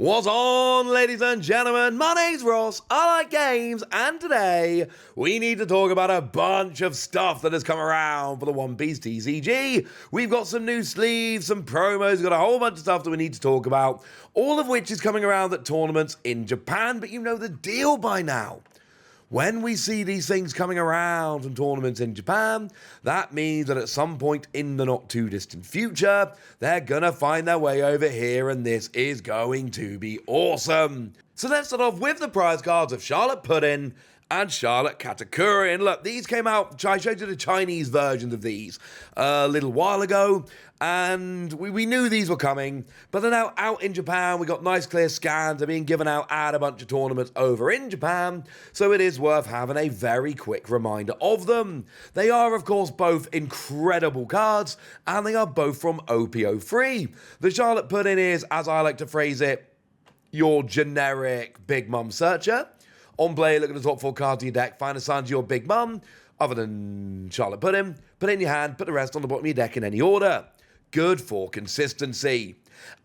What's on, ladies and gentlemen? My name's Ross, I like games, and today we need to talk about a bunch of stuff that has come around for the One Piece TCG. We've got some new sleeves, some promos, we've got a whole bunch of stuff that we need to talk about, all of which is coming around at tournaments in Japan, but you know the deal by now. When we see these things coming around from tournaments in Japan, that means that at some point in the not too distant future, they're gonna find their way over here and this is going to be awesome. So let's start off with the prize cards of Charlotte Pudding and Charlotte Katakuri. And look, these came out, I showed you the Chinese versions of these a little while ago, and we knew these were coming, but they're now out in Japan. We got nice clear scans. They're being given out at a bunch of tournaments over in Japan, so it is worth having a very quick reminder of them. They are, of course, both incredible cards, and they are both from OPO3. The Charlotte Pudding is, as I like to phrase it, your generic Big Mum searcher. On play, look at the top 4 cards of your deck, find a sign to your Big Mum, other than Charlotte Pudding, put it in your hand, put the rest on the bottom of your deck in any order. Good for consistency.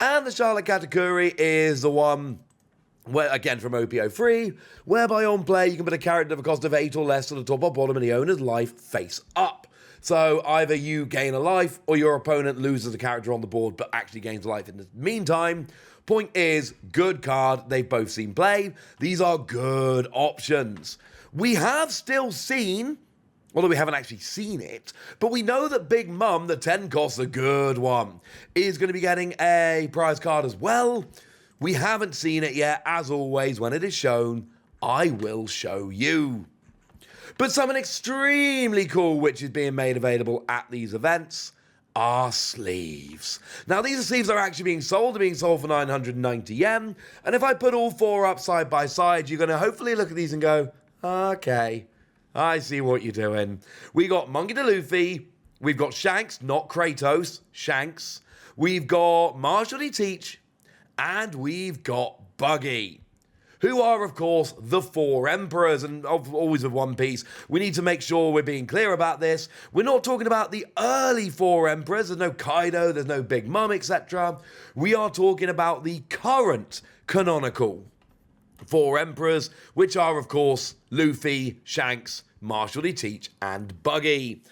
And the Charlotte Katakuri is the one, where, again from OPO3, whereby on play you can put a character of a cost of 8 or less to the top or bottom of the owner's life face up. So either you gain a life or your opponent loses a character on the board but actually gains a life in the meantime. Point is, good card, they've both seen play. These are good options. We have still seen, although we haven't actually seen it, but we know that Big Mum, the 10 cost, a good one, is going to be getting a prize card as well. We haven't seen it yet. As always, when it is shown, I will show you. But something extremely cool which is being made available at these events are sleeves. Now these sleeves are actually being sold. They're being sold for 990 yen. And if I put all 4 up side by side, you're going to hopefully look at these and go, okay, I see what you're doing. We got Monkey D. Luffy. We've got Shanks, not Kratos, Shanks. We've got Marshall D. Teach. And we've got Buggy, who are, of course, the 4 emperors, and always with One Piece, we need to make sure we're being clear about this. We're not talking about the early 4 emperors. There's no Kaido, there's no Big Mom, etc. We are talking about the current canonical 4 emperors, which are, of course, Luffy, Shanks, Marshall D. Teach, and Buggy.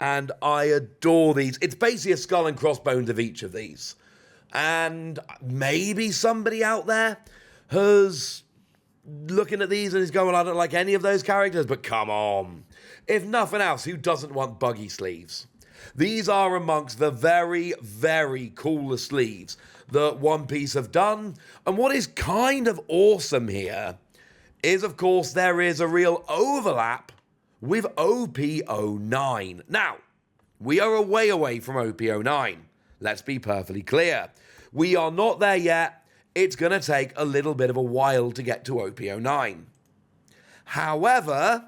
And I adore these. It's basically a skull and crossbones of each of these. And maybe somebody out there has looking at these and is going, I don't like any of those characters, but come on. If nothing else, who doesn't want Buggy sleeves? These are amongst the very, very coolest sleeves that One Piece have done. And what is kind of awesome here is, of course, there is a real overlap with OP09. Now, we are a way away from OP09. Let's be perfectly clear. We are not there yet. It's going to take a little bit of a while to get to OP09. However,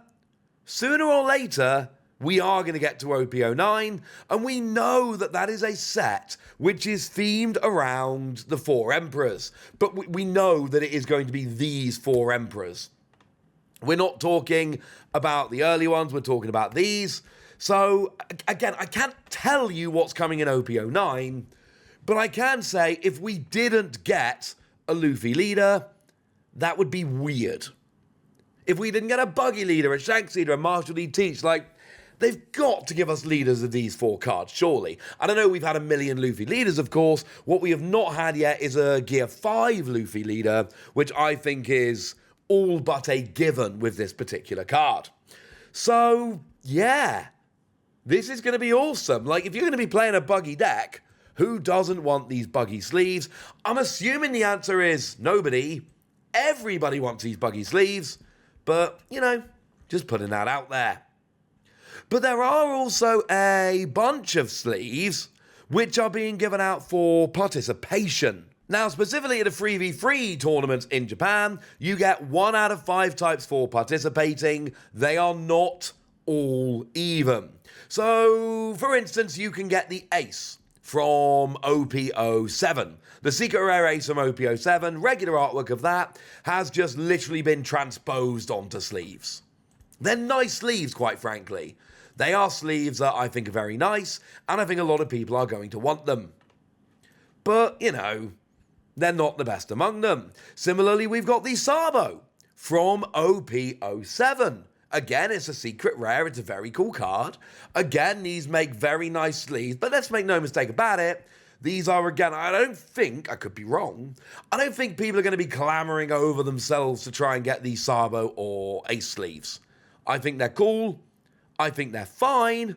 sooner or later, we are going to get to OP09, and we know that that is a set which is themed around the 4 emperors. But we know that it is going to be these 4 emperors. We're not talking about the early ones, we're talking about these. So, again, I can't tell you what's coming in OP09, but I can say if we didn't get a Luffy leader, that would be weird. If we didn't get a Buggy leader, a Shanks leader, a Marshall D. Teach, like, they've got to give us leaders of these 4 cards, surely. And I know we've had a million Luffy leaders, of course. What we have not had yet is a Gear 5 Luffy leader, which I think is all but a given with this particular card. So, yeah, this is going to be awesome. Like, if you're going to be playing a Buggy deck, who doesn't want these Buggy sleeves? I'm assuming the answer is nobody. Everybody wants these Buggy sleeves. But, you know, just putting that out there. But there are also a bunch of sleeves which are being given out for participation. Now, specifically at the 3v3 tournaments in Japan, you get 1 out of 5 types for participating. They are not all even. So, for instance, you can get the Ace from OPO7. The Secret Rare Ace from OPO7, regular artwork of that, has just literally been transposed onto sleeves. They're nice sleeves, quite frankly. They are sleeves that I think are very nice, and I think a lot of people are going to want them. But, you know, they're not the best among them. Similarly, we've got the Sabo from OP07. Again, it's a secret rare, it's a very cool card. Again, these make very nice sleeves, but let's make no mistake about it, these are, again, I could be wrong, I don't think people are going to be clamoring over themselves to try and get these Sabo or Ace sleeves. I think they're cool, I think they're fine,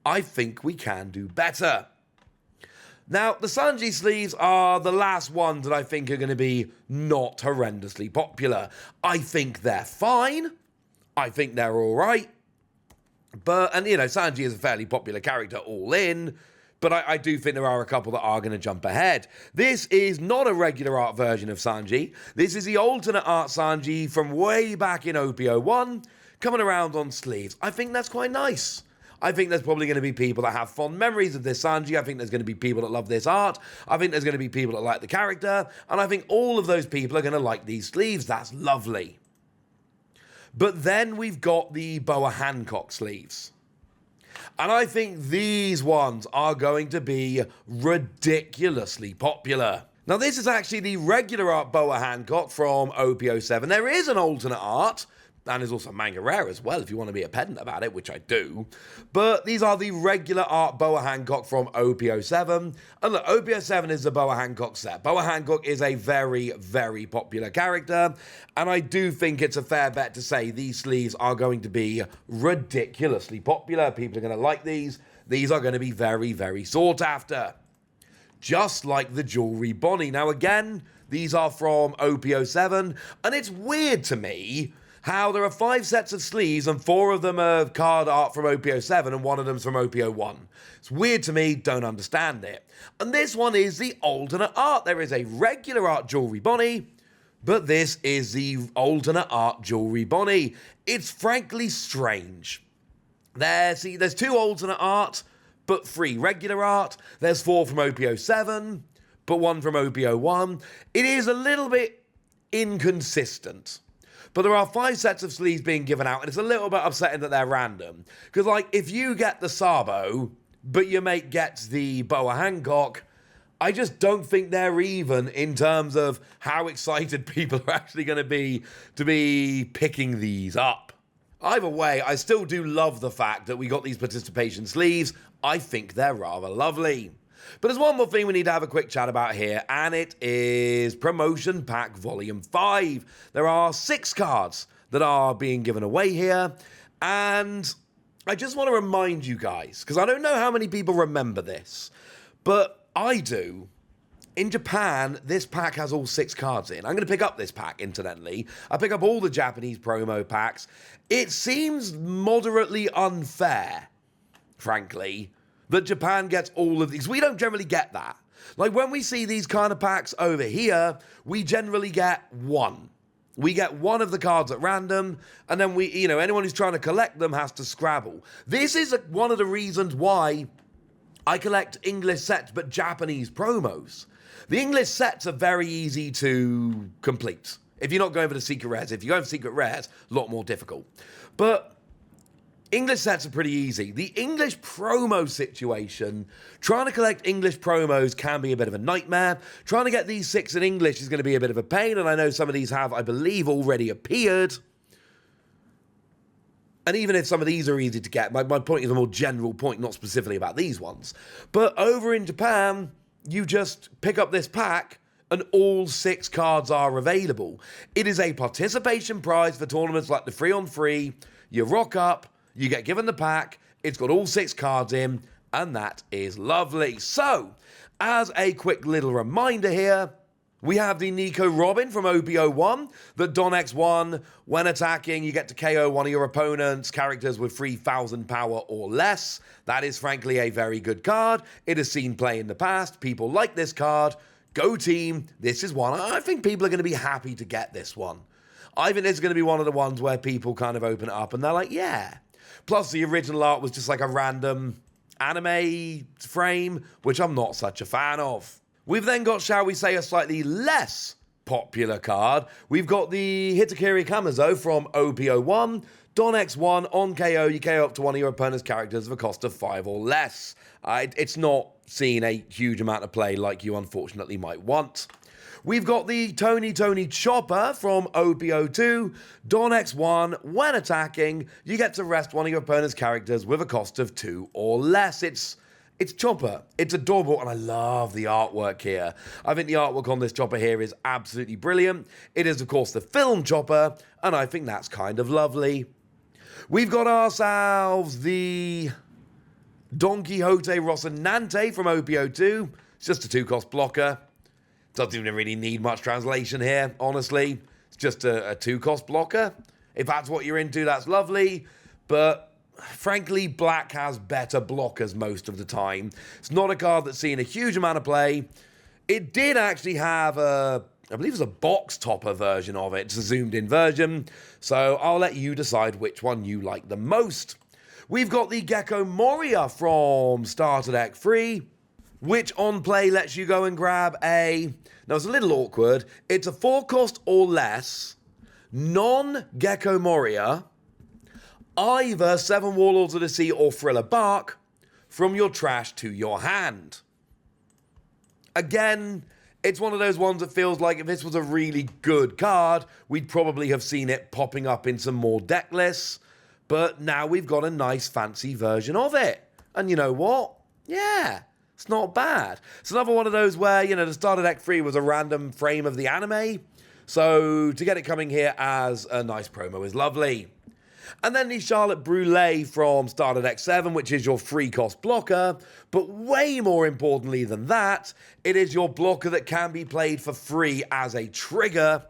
I think we can do better. Now, the Sanji sleeves are the last ones that I think are going to be not horrendously popular. I think they're fine, I think they're alright, but, and you know, Sanji is a fairly popular character all in, but I do think there are a couple that are going to jump ahead. This is not a regular art version of Sanji. This is the alternate art Sanji from way back in OP01, coming around on sleeves. I think that's quite nice. I think there's probably going to be people that have fond memories of this Sanji. I think there's going to be people that love this art. I think there's going to be people that like the character. And I think all of those people are going to like these sleeves. That's lovely. But then we've got the Boa Hanok sleeves. And I think these ones are going to be ridiculously popular. Now, this is actually the regular art Boa Hanok from OP07. There is an alternate art, and there's also manga rare as well, if you want to be a pedant about it, which I do. But these are the regular art Boa Hanok from OP07. And look, OP07 is the Boa Hanok set. Boa Hanok is a very, very popular character. And I do think it's a fair bet to say these sleeves are going to be ridiculously popular. People are going to like these. These are going to be very, very sought after. Just like the Jewelry Bonnie. Now again, these are from OP07. And it's weird to me how there are 5 sets of sleeves and 4 of them are card art from OP07 and 1 of them's from OP01. It's weird to me, don't understand it. And this one is the alternate art. There is a regular art Jewelry Bonnie, but this is the alternate art Jewelry Bonnie. It's frankly strange. There's 2 alternate art, but 3 regular art. There's 4 from OP07, but 1 from OP01. It is a little bit inconsistent. But there are 5 sets of sleeves being given out, and it's a little bit upsetting that they're random. Because, like, if you get the Sabo, but your mate gets the Boa Hanok, I just don't think they're even in terms of how excited people are actually going to be picking these up. Either way, I still do love the fact that we got these participation sleeves. I think they're rather lovely. But there's one more thing we need to have a quick chat about here, and it is Promotion Pack Volume 5. There are 6 cards that are being given away here, and I just want to remind you guys, because I don't know how many people remember this, but I do. In Japan, this pack has all 6 cards in. I'm going to pick up this pack, incidentally. I pick up all the Japanese promo packs. It seems moderately unfair, frankly, that Japan gets all of these. We don't generally get that. Like, when we see these kind of packs over here, we generally get 1. We get 1 of the cards at random, and then anyone who's trying to collect them has to scrabble. This is one of the reasons why I collect English sets, but Japanese promos. The English sets are very easy to complete. If you're not going for the secret rares, if you go for secret rares, a lot more difficult. But English sets are pretty easy. The English promo situation, trying to collect English promos can be a bit of a nightmare. Trying to get these 6 in English is going to be a bit of a pain, and I know some of these have, I believe, already appeared. And even if some of these are easy to get, my point is a more general point, not specifically about these ones. But over in Japan, you just pick up this pack, and all 6 cards are available. It is a participation prize for tournaments like the 3-on-3. You rock up, you get given the pack, it's got all 6 cards in, and that is lovely. So, as a quick little reminder here, we have the Nico Robin from OP01, the Don X1. When attacking, you get to KO one of your opponent's characters with 3,000 power or less. That is frankly a very good card. It has seen play in the past. People like this card. Go team. This is one. I think people are going to be happy to get this one. I think it's going to be one of the ones where people kind of open it up and they're like, yeah. Plus, the original art was just like a random anime frame, which I'm not such a fan of. We've then got, shall we say, a slightly less popular card. We've got the Hitakiri Kamazo from OP01. Don X1, on KO, you KO up to one of your opponent's characters of a cost of 5 or less. It's not seen a huge amount of play like you unfortunately might want. We've got the Tony Chopper from OP02. Don X1, when attacking, you get to rest one of your opponent's characters with a cost of 2 or less. It's Chopper. It's adorable, and I love the artwork here. I think the artwork on this Chopper here is absolutely brilliant. It is, of course, the film Chopper, and I think that's kind of lovely. We've got ourselves the Don Quixote Rocinante from OP02. It's just a 2-cost blocker. Doesn't even really need much translation here, honestly. It's just a 2-cost blocker. If that's what you're into, that's lovely. But frankly, black has better blockers most of the time. It's not a card that's seen a huge amount of play. It did actually have I believe it's a box topper version of it. It's a zoomed in version. So I'll let you decide which one you like the most. We've got the Gecko Moria from Starter Deck 3, which on play lets you go and grab now it's a little awkward, it's a 4-cost or less, non-Gecko Moria, either 7 Warlords of the Sea or Thriller Bark, from your trash to your hand. Again, it's one of those ones that feels like if this was a really good card, we'd probably have seen it popping up in some more deck lists, but now we've got a nice fancy version of it. And you know what? Yeah, it's not bad. It's another one of those where, the Starter Deck 3 was a random frame of the anime, so to get it coming here as a nice promo is lovely. And then the Charlotte Brûlée from Starter Deck 7, which is your 3-cost blocker, but way more importantly than that, it is your blocker that can be played for free as a trigger,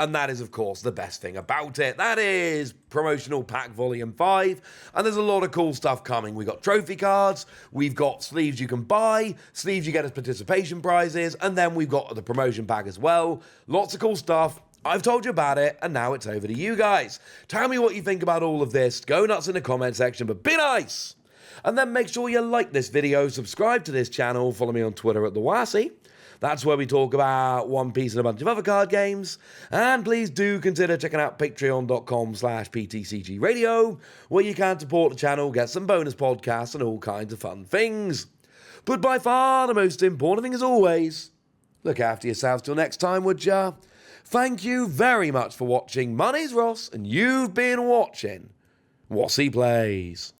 and that is, of course, the best thing about it. That is Promotional Pack Volume 5, and there's a lot of cool stuff coming. We've got trophy cards, we've got sleeves you can buy, sleeves you get as participation prizes, and then we've got the promotion pack as well. Lots of cool stuff. I've told you about it, and now it's over to you guys. Tell me what you think about all of this. Go nuts in the comment section, but be nice! And then make sure you like this video, subscribe to this channel, follow me on Twitter at TheWassy. That's where we talk about One Piece and a bunch of other card games. And please do consider checking out patreon.com/PTCG Radio, where you can support the channel, get some bonus podcasts, and all kinds of fun things. But by far the most important thing, as always, look after yourselves till next time, would ya? Thank you very much for watching. My name's Ross, and you've been watching Wassy Plays.